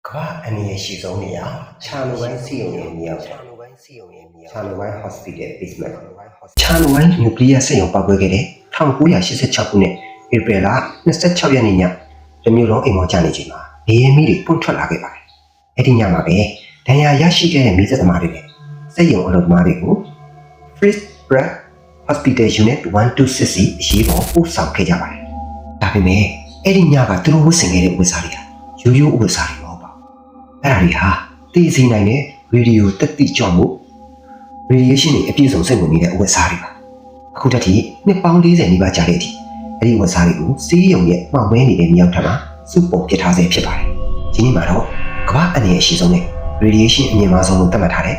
ကအနေရှိဆုံးနေရချာလိုပိုင်းစီယုံရဲ့မြောက်ချာလိုပိုင်း hospital basement ချာလိုပိုင်းနျူကလ িয়ার စက်ရုံပောက်ကွဲခဲ့တဲ့1986ခုနှစ် April လ26ရက်နေ့ညတမျိုးလုံးအိမ်မောကျနေချိန်မှာနေရမီတွေပွင့်ထွက်လာခဲ့ပါတယ်။အဲ့ဒီညမှာပဲဒဏ်ရာရရှိခဲ့တဲ့မိသက်သမားတွေနဲ့စက်ရုံအလုပ်သမားတွေကို First Breath Hospital Unit 126အရေးပေါ်ပို့ဆောင်ခဲ့ကြပါတယ်။ဒါပေမဲ့အဲ့ဒီညကသူတို့ဝတ်ဆင်ခဲ့တဲ့ဝတ်စားတွေကရိုးရိုးဝတ်စားတွေမဟုတ်ပါဘူး။အဲ့ဒါတွေဟာသိစေနိုင်တဲ့ရေဒီယိုတက်တိကြောင့်မို့ radiation တွေအပြည့်စုံစိတ်ဝင်နေတဲ့အဝတ်စားတွေပါ။အခုတည်းကနှစ်ပေါင်း40နီးပါးကြာတဲ့အထိအဲ့ဒီဝတ်စားတွေကိုစီးရုံရဲ့မှောင်မဲနေတဲ့မြောက်ထပ်မှာစုပုံပြထားဆဲဖြစ်ပါတယ်။ဒီနေ့မှာတော့ကမ္ဘာအနေအရှိဆုံးနဲ့ radiation အမြင့်မားဆုံးလို့သတ်မှတ်ထားတဲ့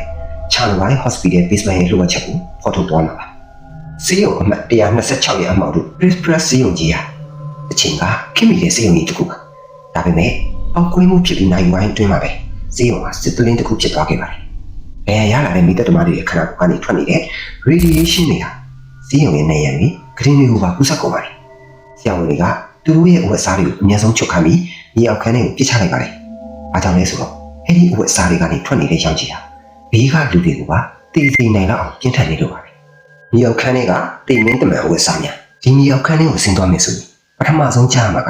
Charleville Hospital Basement ရဲ့လိုအပ်ချက်ကိုဖော်ထုတ်သွားမှာပါ။စီးရုံအမှတ်126ရဲ့အမှောက်တို့ Press စီးရုံကြီးဟာအချိန်ကခင်မီတဲ့စီးရုံကြီးတစ်ခုပါ။ဒါပေမဲ့အောက်ကွင်းမှုဖြစ်ပြီးနိုင်ဝိုင်းတွင်းမှာပဲစီးရုံမှာစစ်တလင်းတစ်ခုဖြစ်သွားခဲ့ပါတယ်။ရလာတဲ့မိသက်သမားတွေရဲ့ခန္ဓာကိုယ်ကနေထွက်နေတဲ့ radiation တွေဟာစီးရုံရဲ့နေရာတွေဂရင်းတွေကိုပါကူးစက်ကုန်ပါတယ်။ဆရာဝန်တွေကသူတို့ရဲ့အဝတ်အစားတွေကိုအများဆုံးချုပ်ခါပြီးမြေအောက်ခန်းထဲကိုပစ်ချလိုက်ပါတယ်။အားကြောင့်လဲဆိုတော့အဲ့ဒီအဝတ်အစားတွေကနေထွက်နေတဲ့ရောင်ခြည်ဟာဘေးကလူတွေကိုပါတည်သိနိုင်တော့အောင်ပြင်းထန်နေလို့ပါပဲ။မြေအောက်ခန်းထဲကတိမ်မင်းတမန်အဝတ်အစားများဒီမြေအောက်ခန်းထဲကိုဆင်းသွားမယ်ဆိုရင်ပထမဆုံးကြားမှာက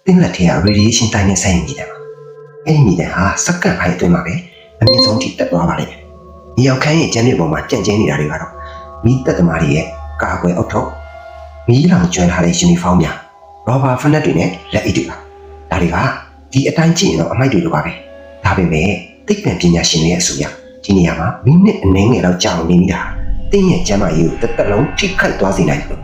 တင်းလက်ထဲက radiation တိုင်းနဲ့ဆိုင်နေတယ်ပါ။အဲ့ဒီမြေတန်းဟာစက္ကန့်ပိုင်းအတွင်းမှာပဲအမြင့်ဆုံးထိတက်သွားပါလိမ့်မယ်။မြေအောက်ခန်းရဲ့ကျန်းမာရေးပေါ်မှာကြံ့ကျဲနေတာတွေကတော့မိသက်သမားတွေရဲ့ကာကွယ်အုပ်ထုပ်မီးလောင်ကျွမ်းထားတဲ့ယူနီဖောင်းများရောဘာဖက်နက်တွေနဲ့လက်အိတ်တွေပါဒါတွေကဒီအတိုင်းကြည့်ရင်တော့အမိုက်တွေလိုပါပဲဒါပေမဲ့သိပ္ပံပညာရှင်တွေရဲ့အဆိုအရဒီနေရာမှာမိနစ်အနည်းငယ်လောက်ကြာအောင်နေမိတာတင်းရဲ့ကျန်းမာရေးကိုတစ်သက်လုံးထိခိုက်သွားစေနိုင်တယ်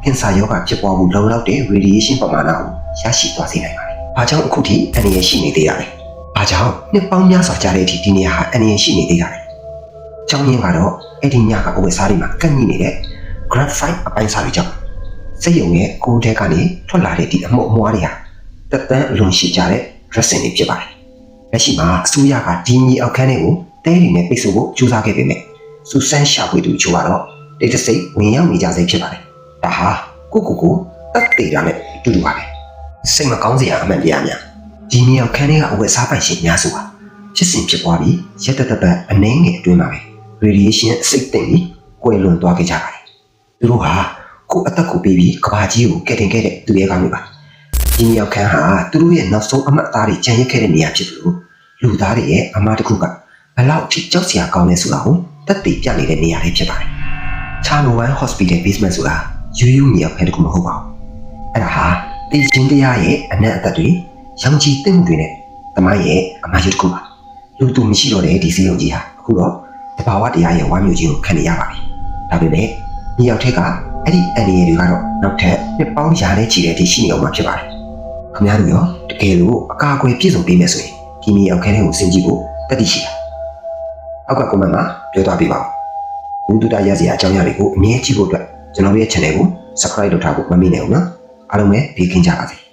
ကင်ဆာရောဂါဖြစ်ပွားမှုလုံလောက်တဲ့ radiation ပမာဏကိုရရှိသွားစေနိုင်ပါတယ်။ဘာကြောင့်အခုထိအန္တရာယ်ရှိနေသေးရလဲ။ဘာကြောင့်နှစ်ပေါင်းများစွာကြာတဲ့အထိဒီနေရာဟာအန္တရာယ်ရှိနေသေးတာလဲ။ကြောင်းရင်းကတော့အဲ့ဒီညကအဝတ်စားတွေမှာကန့်ညိနေတဲ့ graphite အပိုင်းစားတွေကြောင့်စက်ရုံရဲ့ကိုယ်ထဲကနေထွက်လာတဲ့ဒီအမှုအမွှားတွေဟာတက်တန်းအလွန်ရှိကြတဲ့ dressing တွေဖြစ်ပါတယ်။လက်ရှိမှာအစိုးရကဒီမြေအောက်ခန်းတွေကိုတဲတွေနဲ့ပိတ်ဆို့ဖို့ကြိုးစားခဲ့ပေမဲ့စူဆန်းရှာဖွေသူချို့ကတော့တိတ်တဆိတ်ဝင်ရောက်နေကြစေဖြစ်ပါတယ်။ဒါဟာကိုတက်သေးတာနဲ့တူတူပါပဲ။စိတ်မကောင်းစရာအမှန်တရားများဒီမြေအောက်ခန်းတွေကအဝတ်စားပိုင်ရှင်များစုပါဖြစ်စဉ်ဖြစ်ပွားပြီးရက်တက်တက်အနှဲငယ်အတွင်းမှာပဲ radiation အစိတ်သိမ့်ပြီးကွယ်လွန်သွားခဲ့ကြပါတယ်။သူတို့ဟာကိုယ်အသက်ကိုပေးပြီးကဘာကြီးကိုကယ်တင်ခဲ့တဲ့သူရဲကောင်းတွေပါဒီမြောက်ခန်းဟာသူတို့ရဲ့နောက်ဆုံးအမှတ်အသားတွေကျန်ရစ်ခဲ့တဲ့နေရာဖြစ်လို့လူသားတွေရဲ့အမှားတစ်ခုကဘလောက်ထိကြောက်စရာကောင်းလဲဆိုတာကိုသက်သေပြနေတဲ့နေရာလေးဖြစ်ပါတယ်ချာလိုဝမ် Hospital Basement ဆိုတာရိုးရိုးမြောက်ခန်းတစ်ခုမဟုတ်ပါဘူးအဲ့ဒါဟာတည်ခြင်းတရားရဲ့အနက်အသက်တွေရောင်ခြည်သိမ့်မှုတွေနဲ့သမိုင်းရဲ့အမှားတစ်ခုပါလူသူမရှိတော့တဲ့ဒီစီယုံကြီးဟာအခုတော့တဘာဝတရားရဲ့ဝမ်းမြောက်ခြင်းကိုခံနေရပါပြီဒါပေမဲ့မြောက်ထက်ကအဲ့ဒီအန်ဒီတွေကတော့နောက်ထပ်နှစ်ပေါင်းရာနဲ့ချီတဲ့အထိရှိနေအောင်မှာဖြစ်ပါတယ်။ခင်ဗျားတို့ရောတကယ်လို့အကာအကွယ်ပြည့်စုံပေးမယ်ဆိုရင်ဒီမြေအောက်ခန်းထဲကိုဆင်ကြည့်ဖို့တတိရှိတာ။အောက်ကကွန်မန့်မှာပြောသွားပြပါဦး။ဘူးတူတာရစရာအကြောင်းအရာတွေကိုအမြဲကြည့်ဖို့အတွက်ကျွန်တော်ရဲ့ channel ကို subscribe လုပ်ထားဖို့မမေ့နဲ့ဦးနော်။အားလုံးပဲဘေးကင်းကြပါစေ။